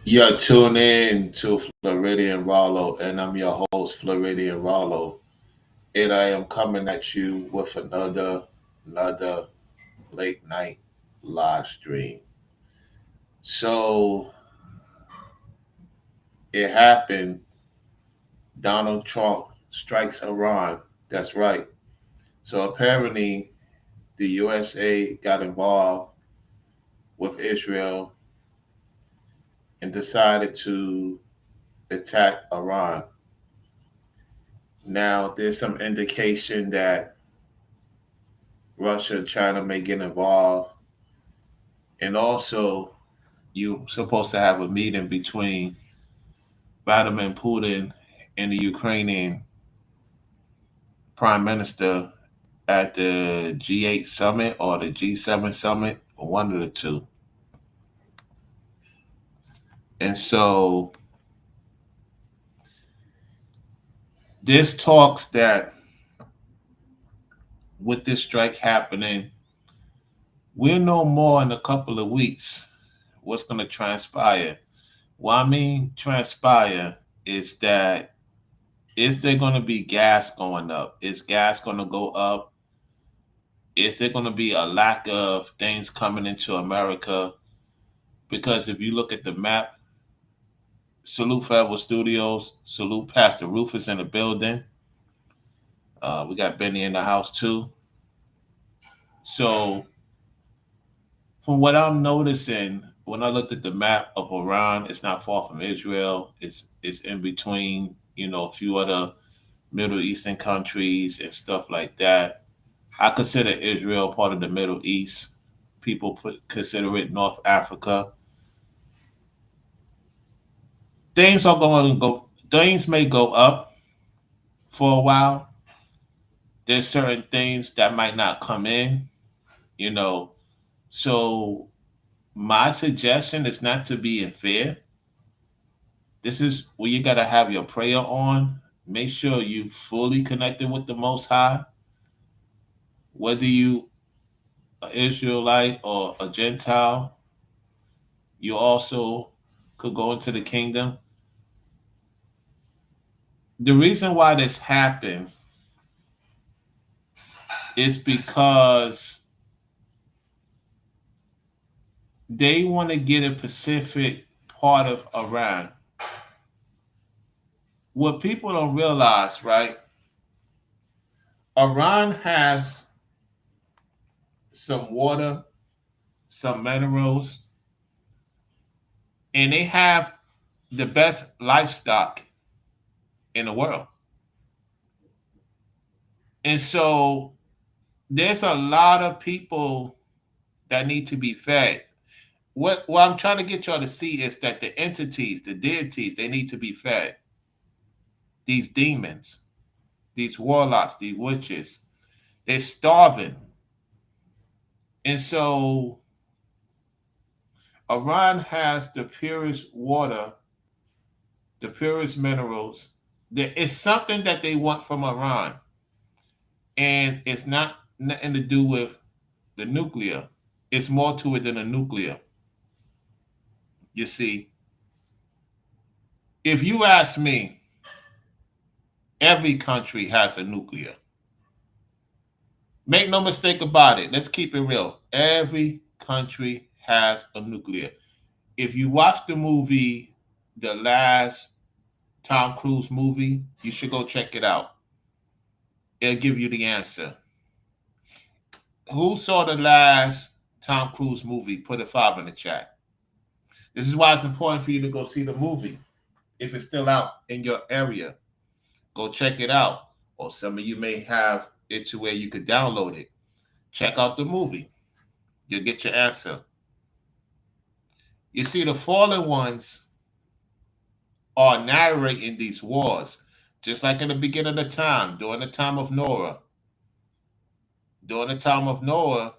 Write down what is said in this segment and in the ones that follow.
You're tuned in to Floridian Rollo, and I'm your host, Floridian Rollo. And I am coming at you with another late night live stream. So it happened. Donald Trump strikes Iran. That's right. So apparently, the USA got involved with Israel and decided to attack Iran. Now, there's some indication that Russia and China may get involved. And also, you're supposed to have a meeting between Vladimir Putin and the Ukrainian prime minister at the G8 summit or the G7 summit, or one of the two. And so this talks that with this strike happening, we'll know more in a couple of weeks what's going to transpire. What I mean transpire is that is there going to be gas going up? Is gas going to go up? Is there going to be a lack of things coming into America? Because if you look at the map, salute Federal Studios, salute Pastor Rufus in the building. We got Benny in the house too. So, from what I'm noticing, when I looked at the map of Iran, it's not far from Israel. It's in between, a few other Middle Eastern countries and stuff like that. I consider Israel part of the Middle East. People consider it North Africa. Things are going to go. Things may go up for a while. There's certain things that might not come in. You know, so my suggestion is not to be in fear. This is where you got to have your prayer on. Make sure you fully connected with the Most High, whether you an Israelite or a Gentile. You also could go into the kingdom. The reason why this happened is because they want to get a Pacific part of Iran. What people don't realize, right? Iran has some water, some minerals, and they have the best livestock in the world. And so there's a lot of people that need to be fed. What I'm trying to get y'all to see is that the entities, the deities, they need to be fed. These demons, these warlocks, these witches, they're starving. And so Iran has the purest water, the purest minerals. There is something that they want from Iran, and it's not nothing to do with the nuclear. It's more to it than a nuclear. You see, if you ask me, every country has a nuclear. Make no mistake about it. Let's keep it real. Every country has a nuclear. If you watch the movie, the last Tom Cruise movie, you should go check it out. It'll give you the answer. Who saw the last Tom Cruise movie? Put a five in the chat. This is why it's important for you to go see the movie. If it's still out in your area, go check it out. Or some of you may have it to where you could download it. Check out the movie. You'll get your answer. You see, the fallen ones are narrating these wars, just like in the beginning of the time, during the time of Noah. During the time of Noah,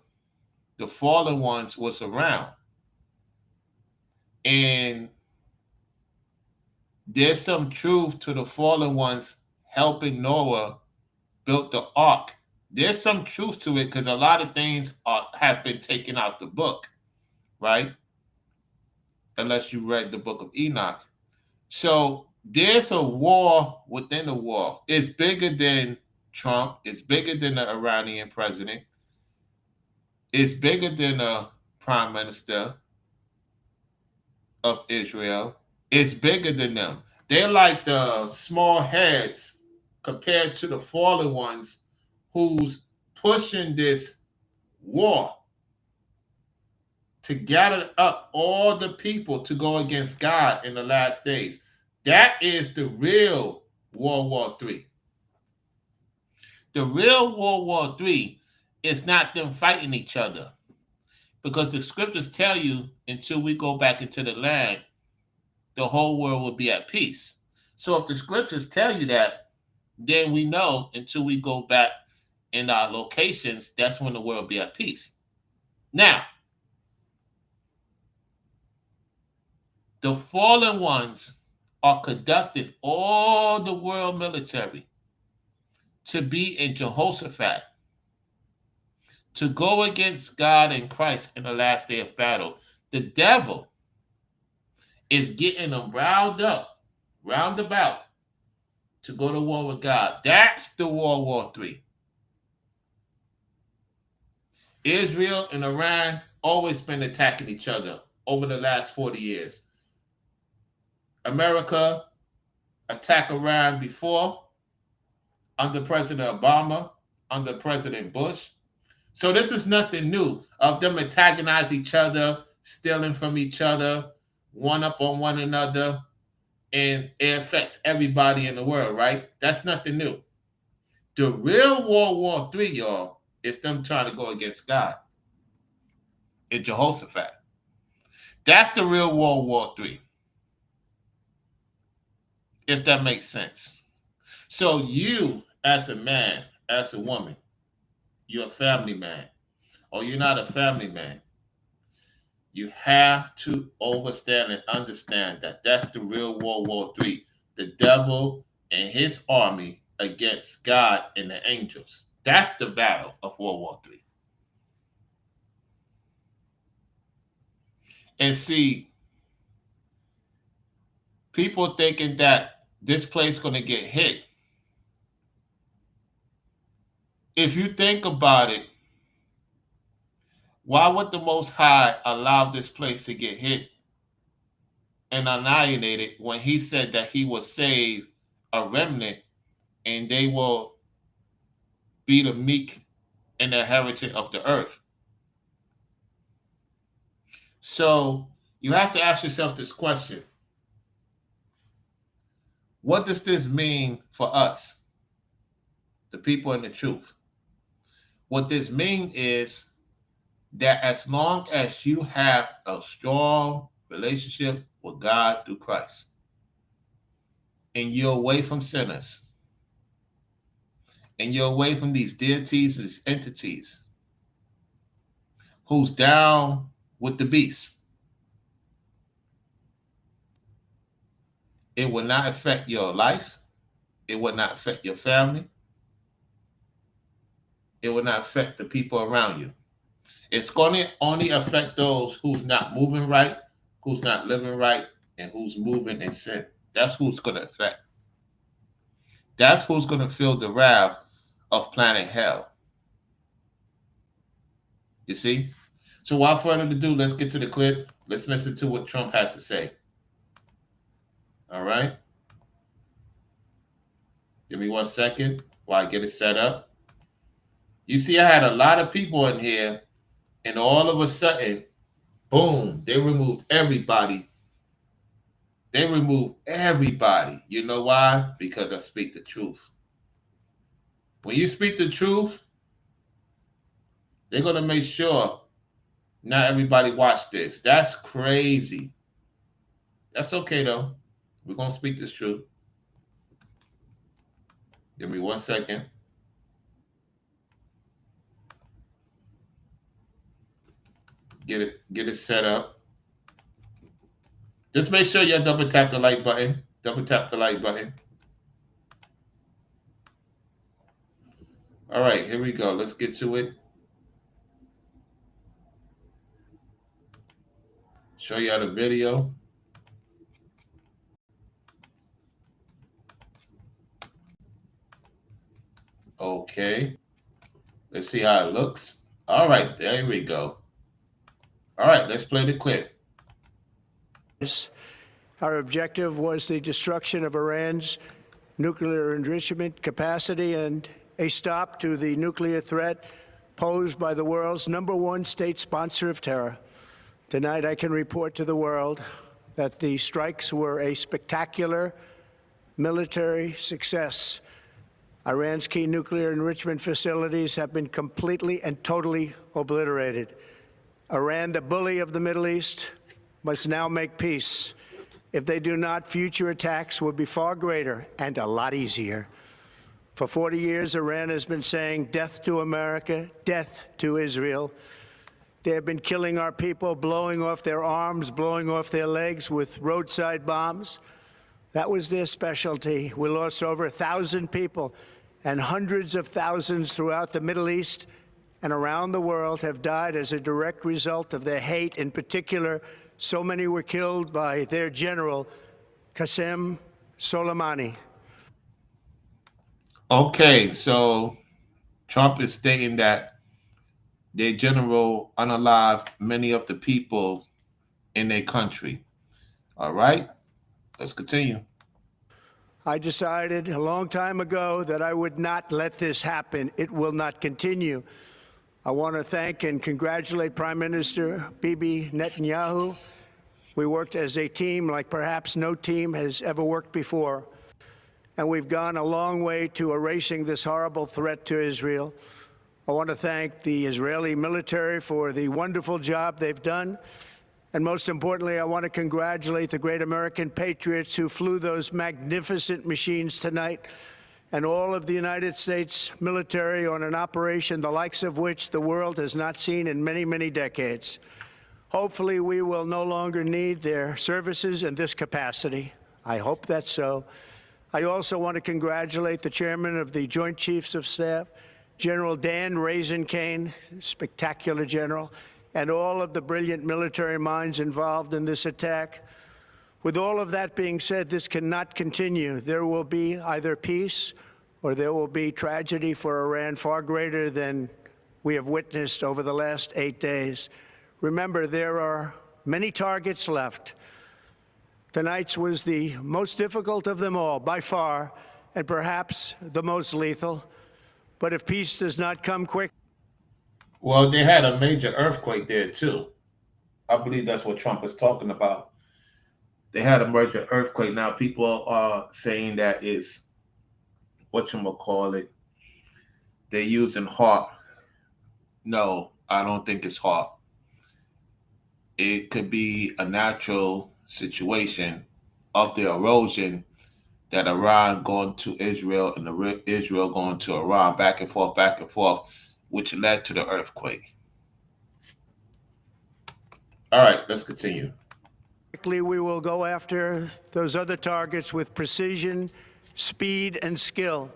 the fallen ones was around. And there's some truth to the fallen ones helping Noah build the ark. There's some truth to it because a lot of things have been taken out the book, right? unless you read the book of Enoch. So there's a war within the war. It's bigger than Trump. It's bigger than the Iranian president. It's bigger than the prime minister of Israel. It's bigger than them. They're like the small heads compared to the fallen ones who's pushing this war to gather up all the people to go against God in the last days. That is the real World War III. The real World War III is not them fighting each other, because the scriptures tell you until we go back into the land, the whole world will be at peace. So if the scriptures tell you that, then we know until we go back in our locations, that's when the world will be at peace. Now, the fallen ones are conducting all the world military to be in Jehoshaphat, to go against God and Christ in the last day of battle. The devil is getting them riled up, roundabout, to go to war with God. That's the World War III. Israel and Iran always been attacking each other over the last 40 years. America attacked Iran before, under President Obama, under President Bush. So this is nothing new of them antagonizing each other, stealing from each other, one up on one another, and it affects everybody in the world, right? That's nothing new. The real World War III, y'all, is them trying to go against God in Jehoshaphat. That's the real World War III, if that makes sense. So you, as a man, as a woman, you're a family man, or you're not a family man, you have to understand and understand that that's the real World War III. The devil and his army against God and the angels. That's the battle of World War III. And see, people thinking that this place going to get hit. If you think about it, why would the Most High allow this place to get hit and annihilated when he said that he will save a remnant and they will be the meek and the heritage of the earth? So you have to ask yourself this question. What does this mean for us, the people in the truth? What this means is that as long as you have a strong relationship with God through Christ, and you're away from sinners, and you're away from these deities, these entities, who's down with the beast, it will not affect your life. It will not affect your family. It will not affect the people around you. It's going to only affect those who's not moving right, who's not living right, and who's moving in sin. That's who's going to affect. That's who's going to feel the wrath of planet hell. You see? So without further ado, let's get to the clip. Let's listen to what Trump has to say. All right? Give me 1 second while I get it set up. You see, I had a lot of people in here, and all of a sudden, boom, they removed everybody. They removed everybody. You know why? Because I speak the truth. When you speak the truth, they're going to make sure not everybody watch this. That's crazy. That's okay, though. We're going to speak this truth. Give me 1 second. Get it set up. Just make sure you double tap the like button. Double tap the like button. All right, here we go. Let's get to it. Show you the video. Okay. Let's see how it looks. All right, there we go. All right, let's play the clip. Our objective was the destruction of Iran's nuclear enrichment capacity and a stop to the nuclear threat posed by the world's #1 state sponsor of terror. Tonight, I can report to the world that the strikes were a spectacular military success. Iran's key nuclear enrichment facilities have been completely and totally obliterated. Iran, the bully of the Middle East, must now make peace. If they do not, future attacks will be far greater and a lot easier. For 40 years, Iran has been saying death to America, death to Israel. They have been killing our people, blowing off their arms, blowing off their legs with roadside bombs. That was their specialty. We lost over 1,000 people, and hundreds of thousands throughout the Middle East and around the world have died as a direct result of their hate. In particular, so many were killed by their general, Qasem Soleimani. Okay, so Trump is stating that their general unalived many of the people in their country. All right, let's continue. I decided a long time ago that I would not let this happen. It will not continue. I want to thank and congratulate Prime Minister Bibi Netanyahu. We worked as a team like perhaps no team has ever worked before. And we've gone a long way to erasing this horrible threat to Israel. I want to thank the Israeli military for the wonderful job they've done. And most importantly, I want to congratulate the great American patriots who flew those magnificent machines tonight, and all of the United States military on an operation the likes of which the world has not seen in many, many decades. Hopefully, we will no longer need their services in this capacity. I hope that's so. I also want to congratulate the chairman of the Joint Chiefs of Staff, General Dan Raisin Kane, spectacular general, and all of the brilliant military minds involved in this attack. With all of that being said, this cannot continue. There will be either peace or there will be tragedy for Iran far greater than we have witnessed over the last 8 days. Remember, there are many targets left. Tonight's was the most difficult of them all, by far, and perhaps the most lethal. But if peace does not come quick, Well, they had a major earthquake there too. I believe that's what Trump is talking about. They had a major earthquake. Now people are saying that is whatchamacallit. They're using HAARP. No, I don't think it's HAARP. It could be a natural situation of the erosion that Iran going to Israel and Israel going to Iran, back and forth, which led to the earthquake. All right, let's continue. we will go after those other targets with precision, speed, and skill.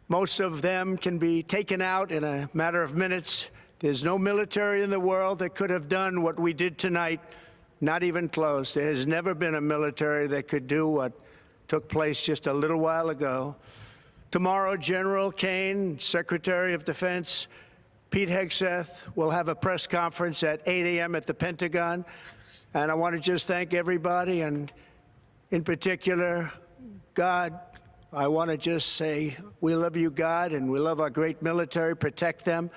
Most of them can be taken out in a matter of minutes. There's no military in the world that could have done what we did tonight, not even close. There has never been a military that could do what took place just a little while ago. Tomorrow, General Kane, Secretary of Defense, Pete Hegseth will have a press conference at 8 a.m. at the Pentagon. And I want to just thank everybody, and in particular, God. I want to just say we love you, God, and we love our great military. Protect them.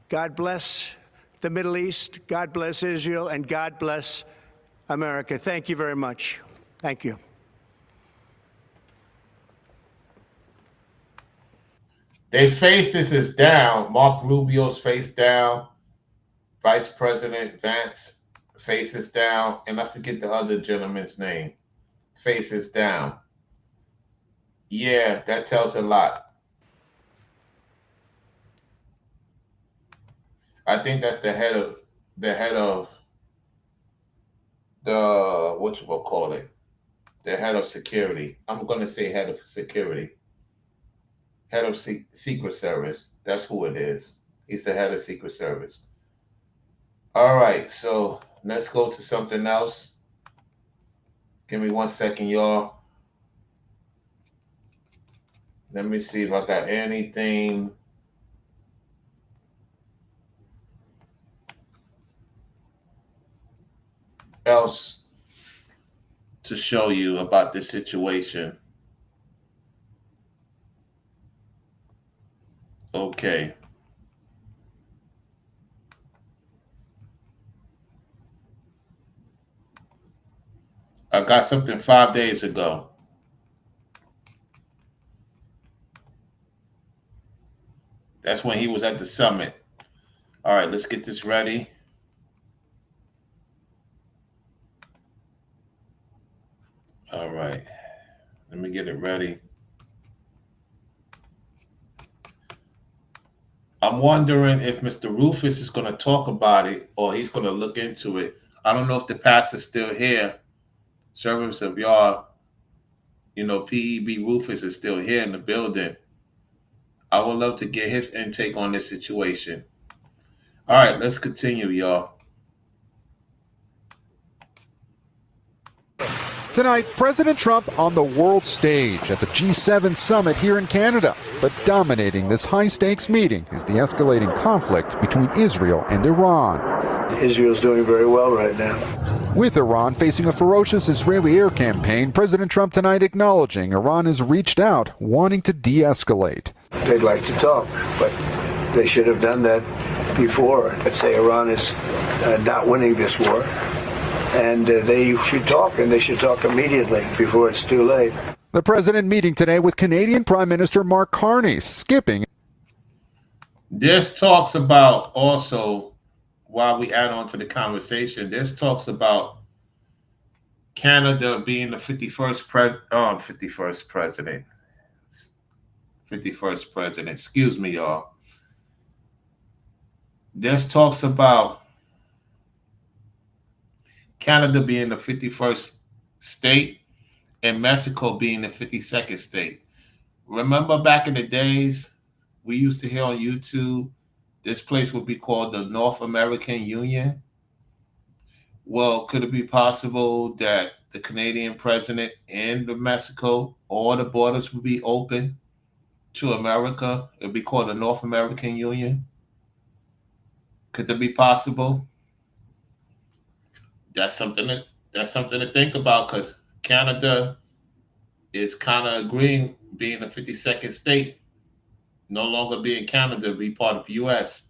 God bless the Middle East. God bless Israel, and God bless America. Thank you very much. Thank you. Their faces is down. Mark Rubio's face down. Vice President Vance faces down. And I forget the other gentleman's name. Faces down. Yeah, that tells a lot. I think that's the head of the whatchamacallit, the head of security. I'm gonna say head of security. Head of Secret Service. That's who it is. He's the head of Secret Service. All right, so let's go to something else. Give me 1 second, y'all. Let me see if I got anything. Else to show you about this situation. Okay. I got something 5 days ago. That's when he was at the summit. All right, let's get this ready. All right, let me get it ready. I'm wondering if Mr. Rufus is going to talk about it or he's going to look into it. I don't know if the pastor's still here. Service of y'all, PEB Rufus is still here in the building. I would love to get his intake on this situation. All right, let's continue, y'all. Tonight, President Trump on the world stage at the G7 summit here in Canada. But dominating this high-stakes meeting is the escalating conflict between Israel and Iran. Israel's doing very well right now. With Iran facing a ferocious Israeli air campaign, President Trump tonight acknowledging Iran has reached out, wanting to de-escalate. They'd like to talk, but they should have done that before. Let's say Iran is not winning this war, and they should talk, and they should talk immediately before it's too late. The president meeting today with Canadian Prime Minister Mark Carney, skipping. This talks about also, while we add on to the conversation, this talks about Canada being the 51st president. Excuse me, y'all. This talks about Canada being the 51st state and Mexico being the 52nd state. Remember back in the days, we used to hear on YouTube, this place would be called the North American Union. Well, could it be possible that the Canadian president and the Mexico, all the borders would be open to America? It would be called the North American Union. Could that be possible? That's something to think about, because Canada is kind of agreeing, being the 52nd state, no longer being Canada, be part of U.S.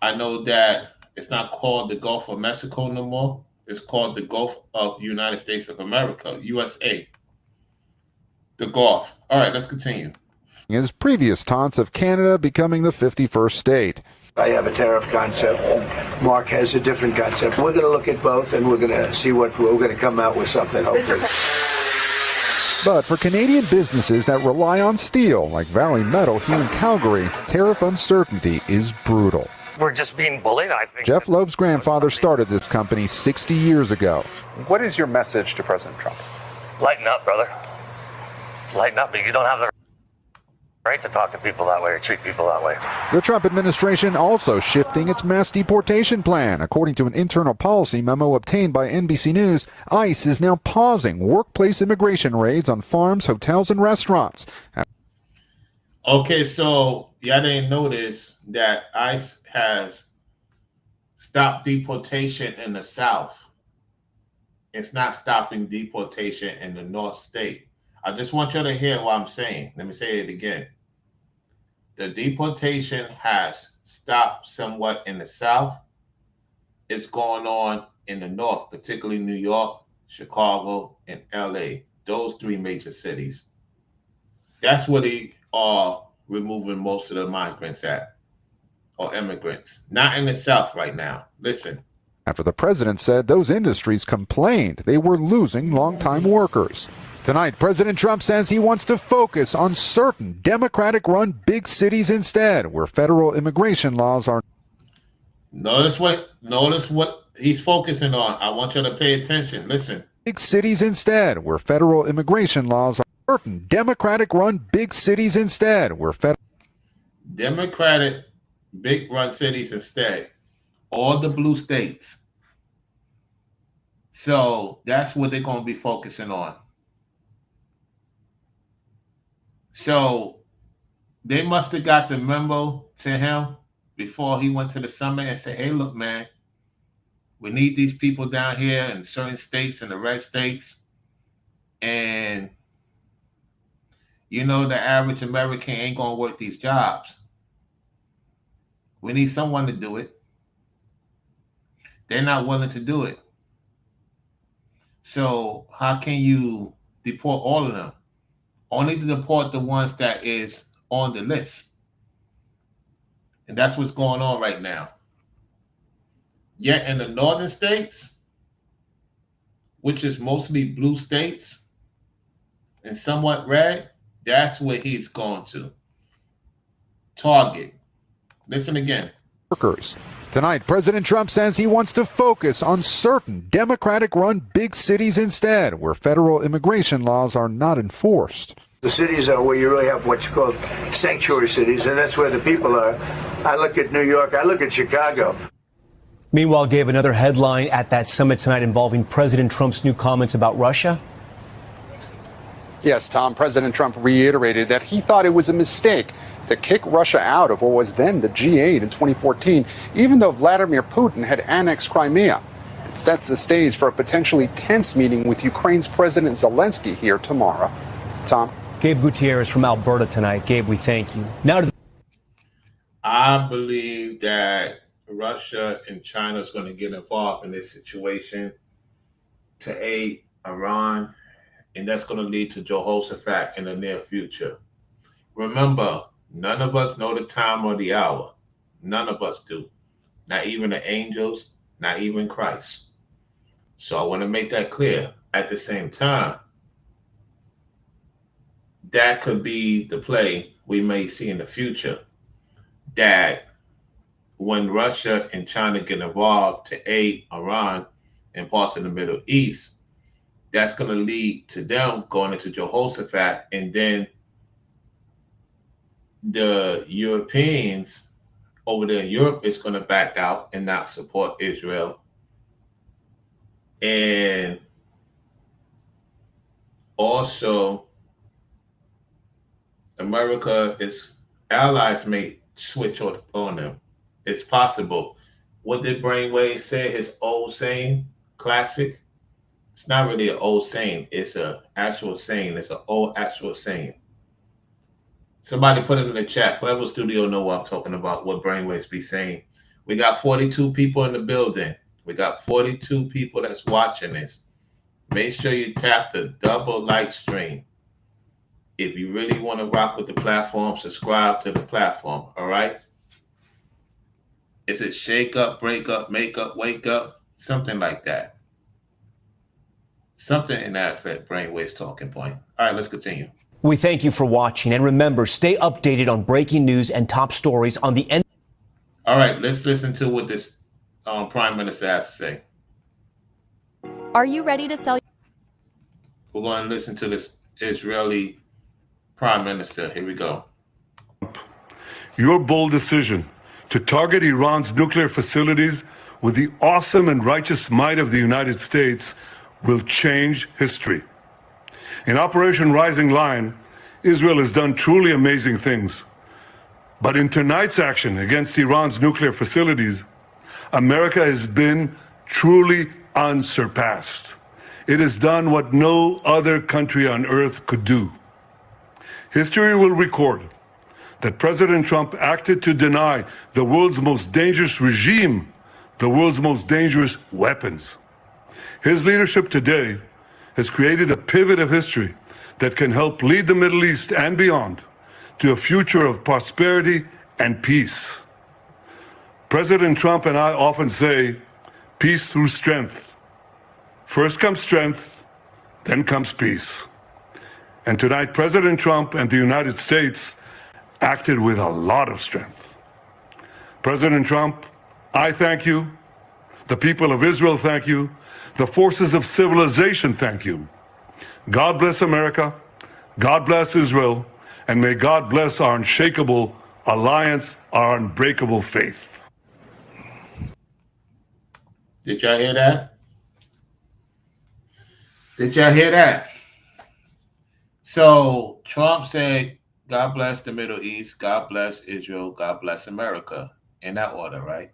I know that it's not called the Gulf of Mexico no more. It's called the Gulf of United States of America, USA. The Gulf. All right, let's continue. His previous taunts of Canada becoming the 51st state. I have a tariff concept. Mark has a different concept. We're going to look at both, and we're going to see what we're going to come out with something, hopefully. But for Canadian businesses that rely on steel, like Valley Metal here in Calgary, tariff uncertainty is brutal. We're just being bullied, I think. Jeff Loeb's grandfather started this company 60 years ago. What is your message to President Trump? Lighten up, brother. Lighten up. You don't have the right to talk to people that way or treat people that way. The Trump administration also shifting its mass deportation plan. According to an internal policy memo obtained by NBC News, ICE is now pausing workplace immigration raids on farms, hotels, and restaurants. Okay, so y'all didn't notice that ICE has stopped deportation in the South. It's not stopping deportation in the North State. I just want you to hear what I'm saying. Let me say it again. The deportation has stopped somewhat in the South. It's going on in the North, particularly New York, Chicago, and LA. Those three major cities. That's where they are removing most of the migrants at, or immigrants. Not in the South right now. Listen. After the president said those industries complained they were losing longtime workers. Tonight, President Trump says he wants to focus on certain Democratic-run big cities instead, where federal immigration laws are. Notice what he's focusing on. I want you to pay attention. Listen. Big cities instead, where federal immigration laws are. Certain Democratic-run big cities instead, where federal. Democratic big run cities instead. All the blue states. So that's what they're going to be focusing on. So they must have got the memo to him before he went to the summit and said, hey, look, man, we need these people down here in certain states and the red states. And, you know, the average American ain't going to work these jobs. We need someone to do it. They're not willing to do it. So how can you deport all of them? Only to deport the ones that is on the list. And that's what's going on right now. Yet in the northern states, which is mostly blue states and somewhat red, that's where he's going to target. Listen again. Workers. Tonight, President Trump says he wants to focus on certain Democratic-run big cities instead, where federal immigration laws are not enforced. The cities are where you really have what you call sanctuary cities, and that's where the people are. I look at New York, I look at Chicago. Meanwhile, Gabe, another headline at that summit tonight involving President Trump's new comments about Russia. Yes, Tom, President Trump reiterated that he thought it was a mistake to kick Russia out of what was then the G8 in 2014, even though Vladimir Putin had annexed Crimea. It sets the stage for a potentially tense meeting with Ukraine's President Zelensky here tomorrow. Tom? Gabe Gutierrez from Alberta tonight. Gabe, we thank you. Now to I believe that Russia and China is going to get involved in this situation to aid Iran, and that's going to lead to Jehoshaphat in the near future. Remember, none of us know the time or the hour. None of us do. Not even the angels, not even Christ. So I want to make that clear. At the same time, that could be the play we may see in the future. That when Russia and China get involved to aid Iran and parts of the Middle East, that's going to lead to them going into Jehoshaphat, and then the Europeans over there in Europe is going to back out and not support Israel. And also, America's allies may switch on them. It's possible. What did Brainwave say? His old saying, classic. It's not really an old saying. It's an actual saying. It's an old actual saying. Somebody put it in the chat. Forever Studio know what I'm talking about, what Brainwaves be saying. We got 42 people in the building. We got 42 people that's watching this. Make sure you tap the double like stream. If you really want to rock with the platform, subscribe to the platform, all right? Is it shake up, break up, make up, wake up? Something like that. Something in that effect, Brainwave's talking point. All right, let's continue. we thank you for watching, and remember, stay updated on breaking news and top stories on the end. All right, let's listen to what this Prime Minister has to say. Are you ready to sell? We're going to listen to this Israeli Prime Minister. Here we go. Your bold decision to target Iran's nuclear facilities with the awesome and righteous might of the United States will change history. In Operation Rising Lion, Israel has done truly amazing things. But in tonight's action against Iran's nuclear facilities, America has been truly unsurpassed. It has done what no other country on earth could do. History will record that President Trump acted to deny the world's most dangerous regime the world's most dangerous weapons. His leadership today has created a pivot of history that can help lead the Middle East and beyond to a future of prosperity and peace. President Trump and I often say, peace through strength. First comes strength, then comes peace. And tonight, President Trump and the United States acted with a lot of strength. President Trump, I thank you. The people of Israel thank you. The forces of civilization thank you. God bless America. God bless Israel. And may God bless our unshakable alliance, our unbreakable faith. Did y'all hear that? Did y'all hear that? So Trump said, God bless the Middle East, God bless Israel, God bless America, in that order, right?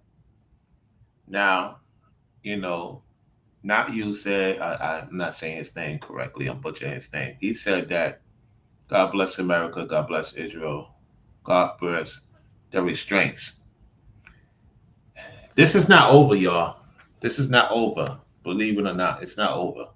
Now, not you said, I'm not saying his name correctly, I'm butchering his name. He said that God bless America, God bless Israel, God bless the restraints. This is not over, y'all. This is not over. Believe it or not, it's not over.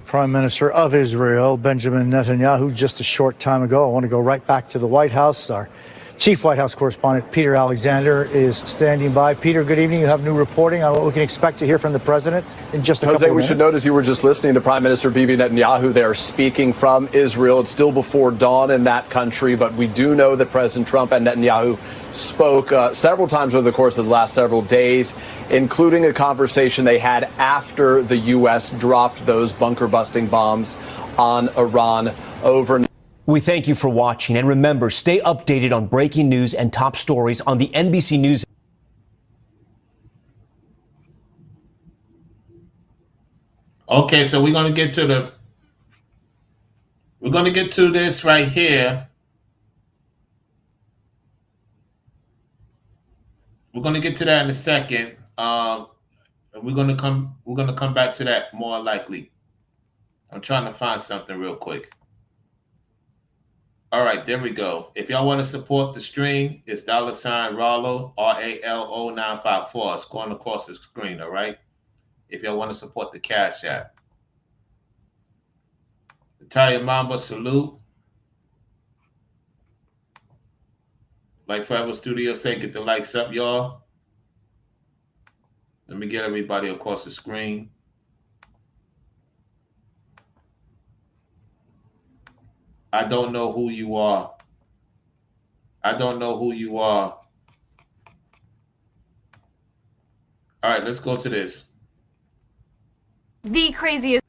Prime Minister of Israel, Benjamin Netanyahu, just a short time ago. I want to go right back to the White House. Our chief White House correspondent, Peter Alexander, is standing by. Peter, good evening. You have new reporting on what we can expect to hear from the president in just a couple of minutes. Jose, we should note, as you were just listening to Prime Minister Bibi Netanyahu there speaking from Israel. It's still before dawn in that country, but we do know that President Trump and Netanyahu spoke several times over the course of the last several days, including a conversation they had after the U.S. dropped those bunker-busting bombs on Iran overnight. We thank you for watching, and remember, stay updated on breaking news and top stories on the NBC News. Okay, so we're gonna get to this right here. We're gonna get to that in a second. And we're gonna come back to that more likely. I'm trying to find something real quick. All right, there we go. If y'all want to support the stream, it's $Rallo, RALO 954. It's going across the screen, all right? If y'all want to support the Cash App. Italian Mamba, salute. Like Forever Studio say, get the likes up, y'all. Let me get everybody across the screen. I don't know who you are. I don't know who you are. All right, let's go to this. The craziest.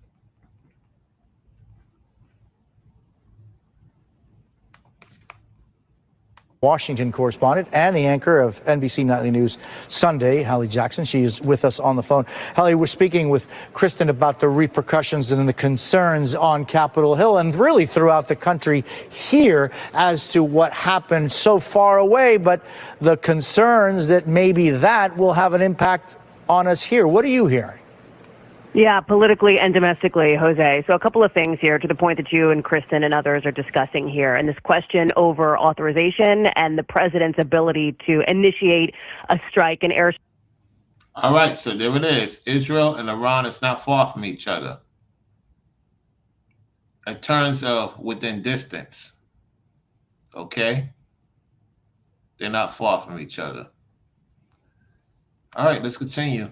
Washington correspondent and the anchor of NBC Nightly News Sunday, Hallie Jackson. She is with us on the phone. Hallie, we're speaking with Kristen about the repercussions and the concerns on Capitol Hill and really throughout the country here as to what happened so far away, but the concerns that maybe that will have an impact on us here. What are you hearing? Yeah, politically and domestically, Jose. So a couple of things here to the point that you and Kristen and others are discussing here. And this question over authorization and the president's ability to initiate a strike and air. All right, so there it is. Israel and Iran is not far from each other in terms of within distance. Okay? They're not far from each other. All right, let's continue.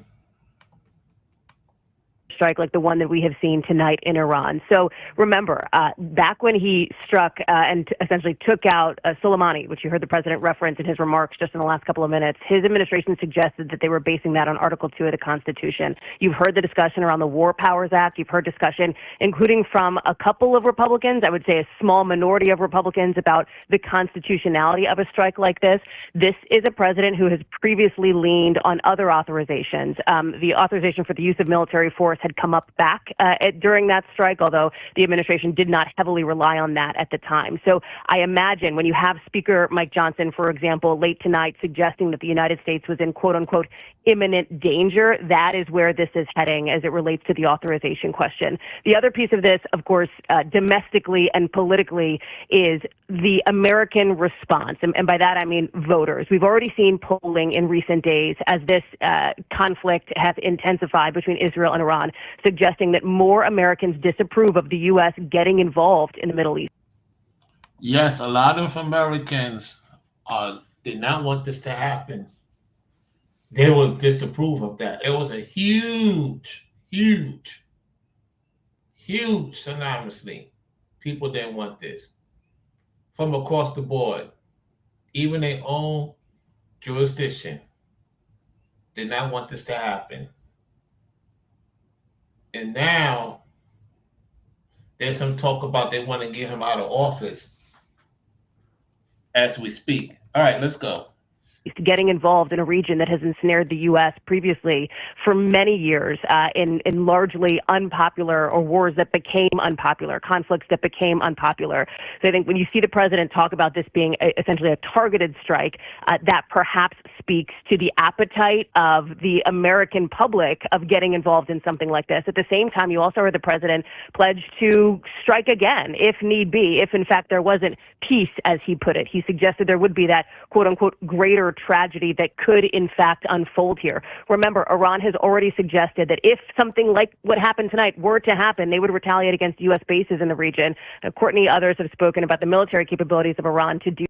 Strike like the one that we have seen tonight in Iran. So remember, back when he struck and essentially took out Soleimani, which you heard the president reference in his remarks just in the last couple of minutes, his administration suggested that they were basing that on Article 2 of the Constitution. You've heard the discussion around the War Powers Act. You've heard discussion, including from a couple of Republicans, I would say a small minority of Republicans, about the constitutionality of a strike like this. This is a president who has previously leaned on other authorizations. The authorization for the use of military force had come up back during that strike, although the administration did not heavily rely on that at the time. So I imagine when you have Speaker Mike Johnson, for example, late tonight suggesting that the United States was in quote unquote imminent danger, that is where this is heading as it relates to the authorization question. The other piece of this, of course, domestically and politically, is the American response. And by that, I mean voters. We've already seen polling in recent days as this conflict has intensified between Israel and Iran, suggesting that more Americans disapprove of the U.S. getting involved in the Middle East. Yes, a lot of Americans did not want this to happen. They will disapprove of that. It was a huge synonymously. People didn't want this from across the board. Even their own jurisdiction did not want this to happen. And now there's some talk about they want to get him out of office as we speak. All right, let's go. getting involved in a region that has ensnared the U.S. previously for many years in largely unpopular or wars that became unpopular, conflicts that became unpopular. So I think when you see the president talk about this being essentially a targeted strike, that perhaps speaks to the appetite of the American public of getting involved in something like this. At the same time, you also heard the president pledge to strike again if need be, if in fact there wasn't peace, as he put it. He suggested there would be that quote unquote greater tragedy that could in fact unfold here. Remember, Iran has already suggested that if something like what happened tonight were to happen, they would retaliate against U.S. bases in the region. Courtney, others have spoken about the military capabilities of Iran to do.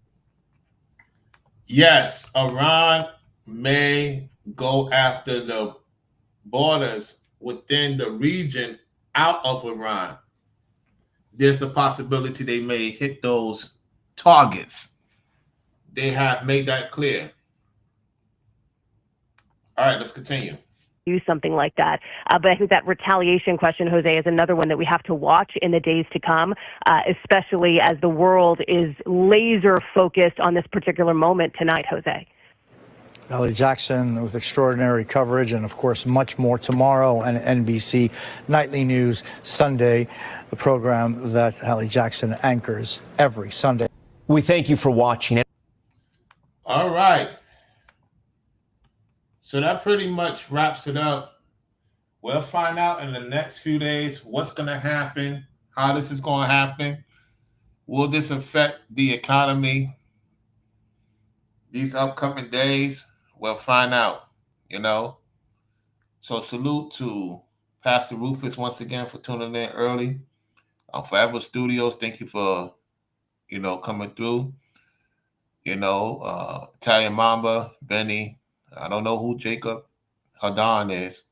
Yes, Iran may go after the borders within the region out of Iran. There's a possibility they may hit those targets. They have made that clear. All right, let's continue. Do something like that. But I think that retaliation question, Jose, is another one that we have to watch in the days to come, especially as the world is laser focused on this particular moment tonight, Jose. Hallie Jackson with extraordinary coverage and, of course, much more tomorrow on NBC Nightly News Sunday, the program that Hallie Jackson anchors every Sunday. We thank you for watching. All right. So that pretty much wraps it up. We'll find out in the next few days what's going to happen, how this is going to happen. Will this affect the economy these upcoming days? We'll find out, So salute to Pastor Rufus once again for tuning in early. Forever Studios, thank you for, coming through. Italian Mamba, Benny. I don't know who Jacob Hadan is.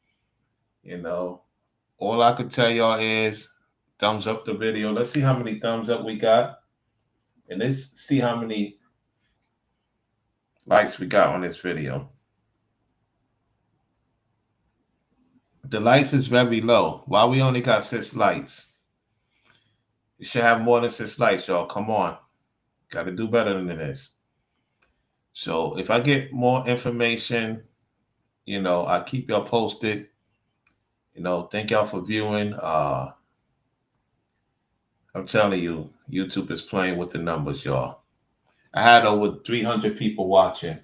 All I could tell y'all is thumbs up the video. Let's see how many thumbs up we got. And let's see how many likes we got on this video. The likes is very low. Why we only got 6 likes? You should have more than 6 likes, y'all. Come on. Got to do better than this. So if I get more information, I keep y'all posted. Thank y'all for viewing. I'm telling you, YouTube is playing with the numbers, y'all. I had over 300 people watching.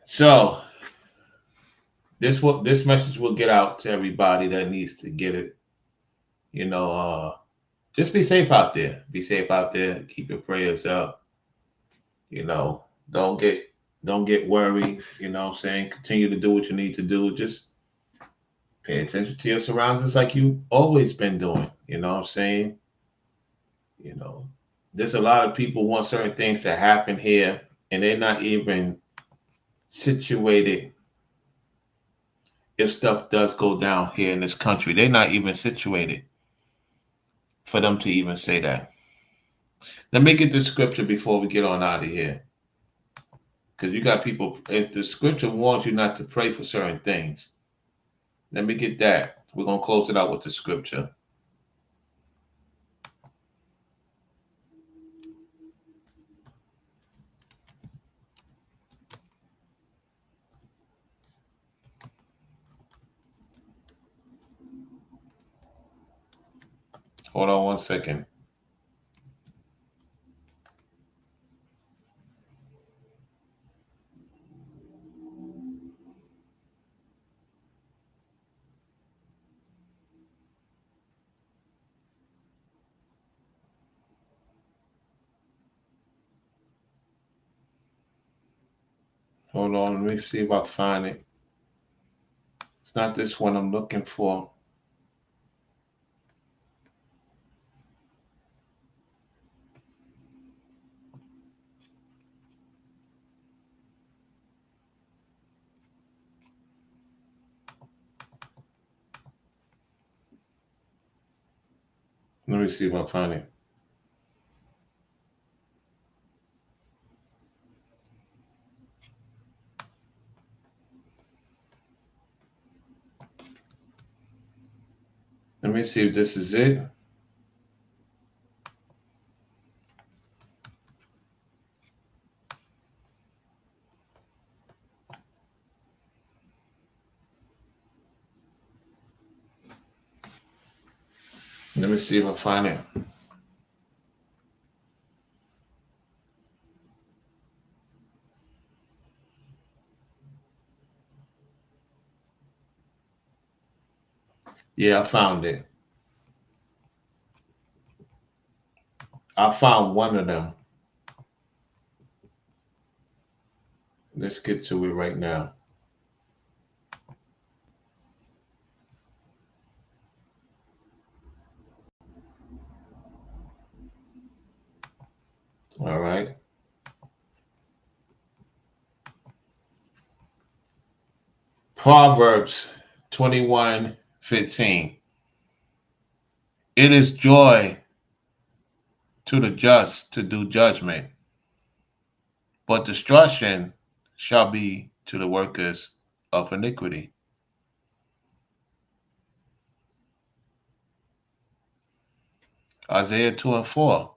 So this message will get out to everybody that needs to get it. Just be safe out there. Be safe out there. Keep your prayers up. Don't get worried. Continue to do what you need to do. Just pay attention to your surroundings like you always been doing. There's a lot of people want certain things to happen here, and they're not even situated. If stuff does go down here in this country, they're not even situated for them to even say that. Let me get the scripture before we get on out of here. Because you got people, if the scripture warns you not to pray for certain things. Let me get that. We're going to close it out with the scripture. Hold on one second. Hold on, let me see if I find it. It's not this one I'm looking for. Let me see if I find it. Let me see if this is it. Let me see if I find it. Yeah, I found it. I found one of them. Let's get to it right now. All right. Proverbs 21:15. It is joy to the just to do judgment, but destruction shall be to the workers of iniquity. Isaiah 2:4.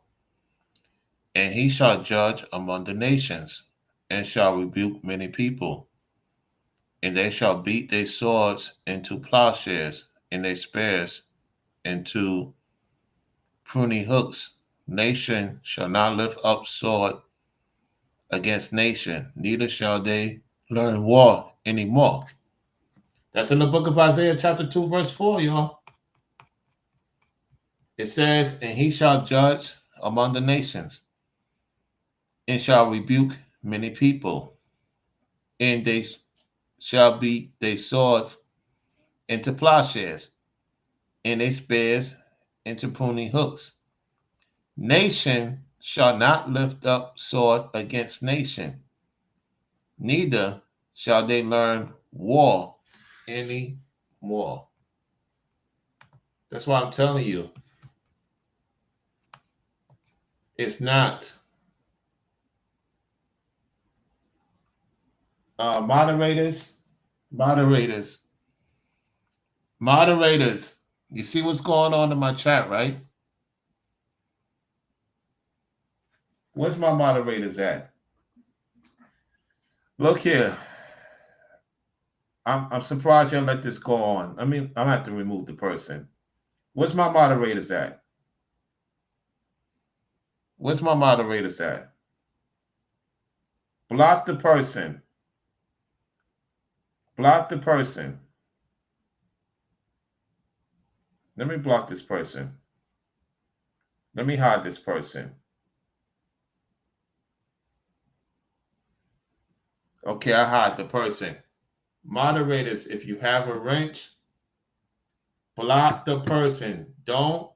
And he shall judge among the nations, and shall rebuke many people. And they shall beat their swords into plowshares, and their spears into pruning hooks. Nation shall not lift up sword against nation, neither shall they learn war anymore. That's in the book of Isaiah, chapter 2, verse 4, y'all. It says, and he shall judge among the nations, and shall rebuke many people, and they shall beat their swords into plowshares, and their spears into pruning hooks. Nation shall not lift up sword against nation, neither shall they learn war any more. That's why I'm telling you, it's not. Moderators. You see what's going on in my chat, right? Where's my moderators at? Look here. I'm surprised y'all let this go on. I mean, I'm gonna have to remove the person. Where's my moderators at? Where's my moderators at? Block the person. Block the person. Let me block this person. Let me hide this person. Okay, I hide the person. Moderators, if you have a wrench, block the person. Don't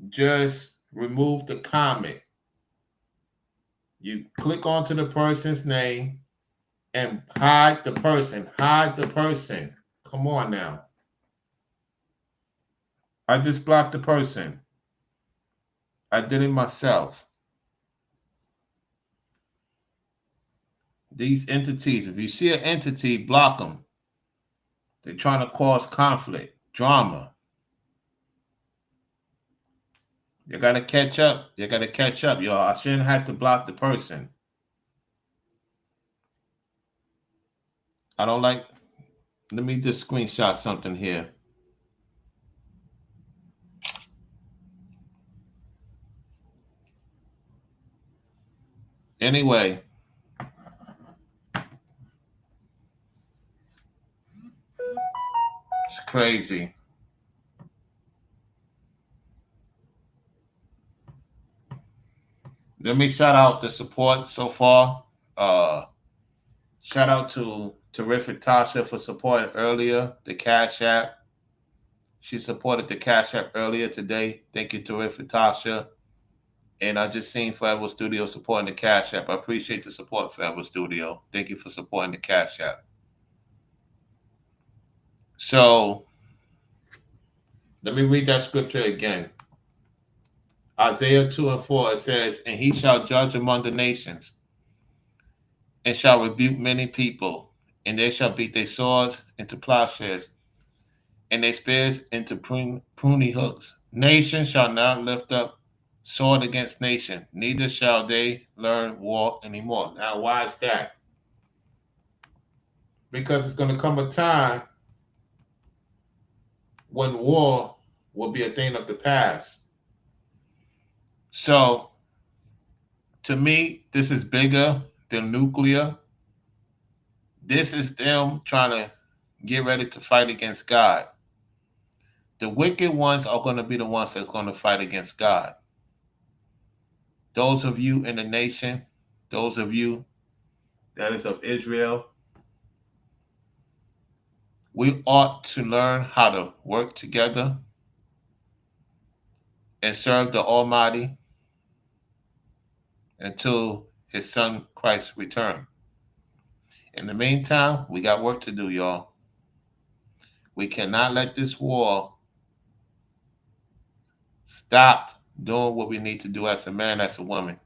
just remove the comment. You click onto the person's name and hide the person. Hide the person. Come on now. I just blocked the person. I did it myself. These entities, if you see an entity, block them. They're trying to cause conflict, drama. You got to catch up. You got to catch up, y'all. I shouldn't have to block the person. I don't like. Let me just screenshot something here. Anyway. It's crazy. Let me shout out the support so far. Shout out to Terrific Tasha for supporting earlier the Cash App. She supported the Cash App earlier today. Thank you, Terrific Tasha. And I just seen Forever Studio supporting the Cash App. I appreciate the support, Forever Studio. Thank you for supporting the Cash App. So let me read that scripture again. Isaiah 2:4, it says, and he shall judge among the nations, and shall rebuke many people, and they shall beat their swords into plowshares, and their spears into pruning hooks. Nation shall not lift up sword against nation, neither shall they learn war anymore. Now, why is that? Because it's going to come a time when war will be a thing of the past. So, to me, this is bigger than nuclear. This is them trying to get ready to fight against God. The wicked ones are going to be the ones that are going to fight against God. Those of you in the nation, those of you that is of Israel, we ought to learn how to work together and serve the Almighty until his son Christ return. In the meantime, we got work to do, y'all. We cannot let this war stop doing what we need to do as a man, as a woman.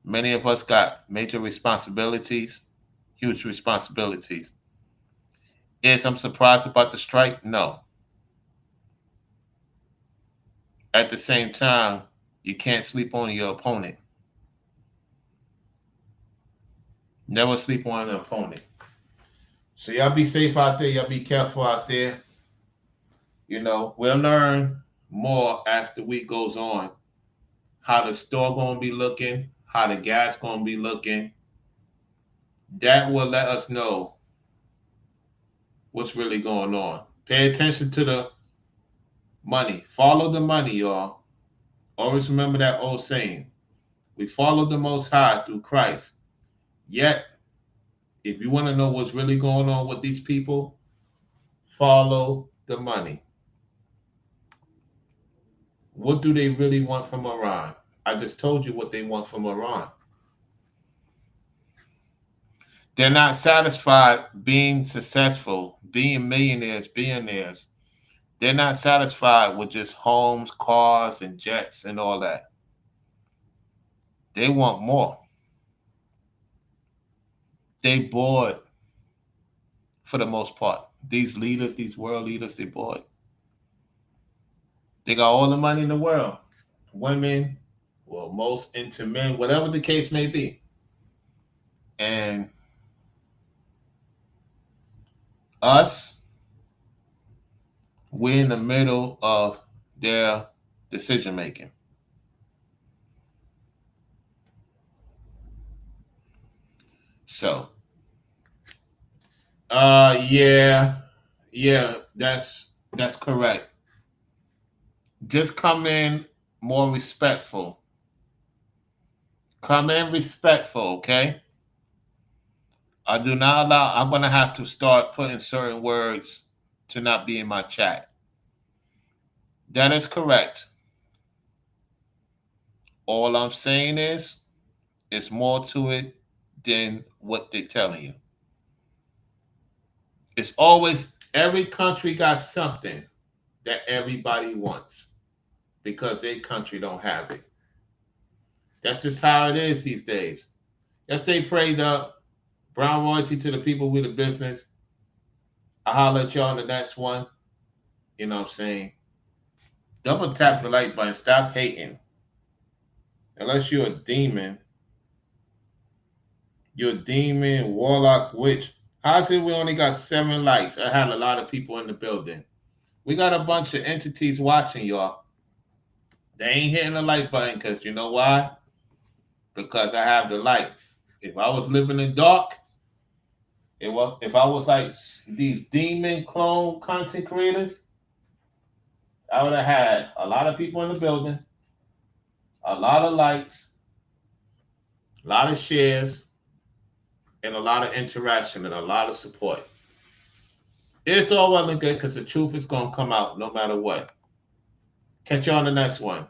Many of us got major responsibilities, huge responsibilities. Is I'm surprised about the strike? No. At the same time, you can't sleep on your opponent. Never sleep on an opponent. So y'all be safe out there. Y'all be careful out there. You know, we'll learn more as the week goes on. How the store going to be looking. How the gas going to be looking. That will let us know what's really going on. Pay attention to the money. Follow the money, y'all. Always remember that old saying. We follow the Most High through Christ. Yet, if you want to know what's really going on with these people, follow the money. What do they really want from Iran? I just told you what they want from Iran. They're not satisfied being successful, being millionaires, billionaires. They're not satisfied with just homes, cars, and jets and all that. They want more. They bored for the most part. These leaders, these world leaders, they bored. They got all the money in the world. Women, well, most into men, whatever the case may be. And us, we're in the middle of their decision making. So, yeah, that's correct. Just come in more respectful. Come in respectful, okay? I do not allow, I'm going to have to start putting certain words to not be in my chat. That is correct. All I'm saying is, it's more to it than what they're telling you. It's always, every country got something that everybody wants because their country don't have it. That's just how it is these days. Let's stay prayed up. Brown royalty to the people with the business. I'll holler at y'all on the next one. You know what I'm saying? Double tap the like button. Stop hating. Unless you're a demon. You're a demon, warlock, witch. How is it we only got 7 likes? I had a lot of people in the building. We got a bunch of entities watching, y'all. They ain't hitting the like button because you know why? Because I have the light. If I was living in dark, if I was like these demon clone content creators, I would have had a lot of people in the building, a lot of likes, a lot of shares, and a lot of interaction and a lot of support. It's all well and good because the truth is going to come out no matter what. Catch you on the next one.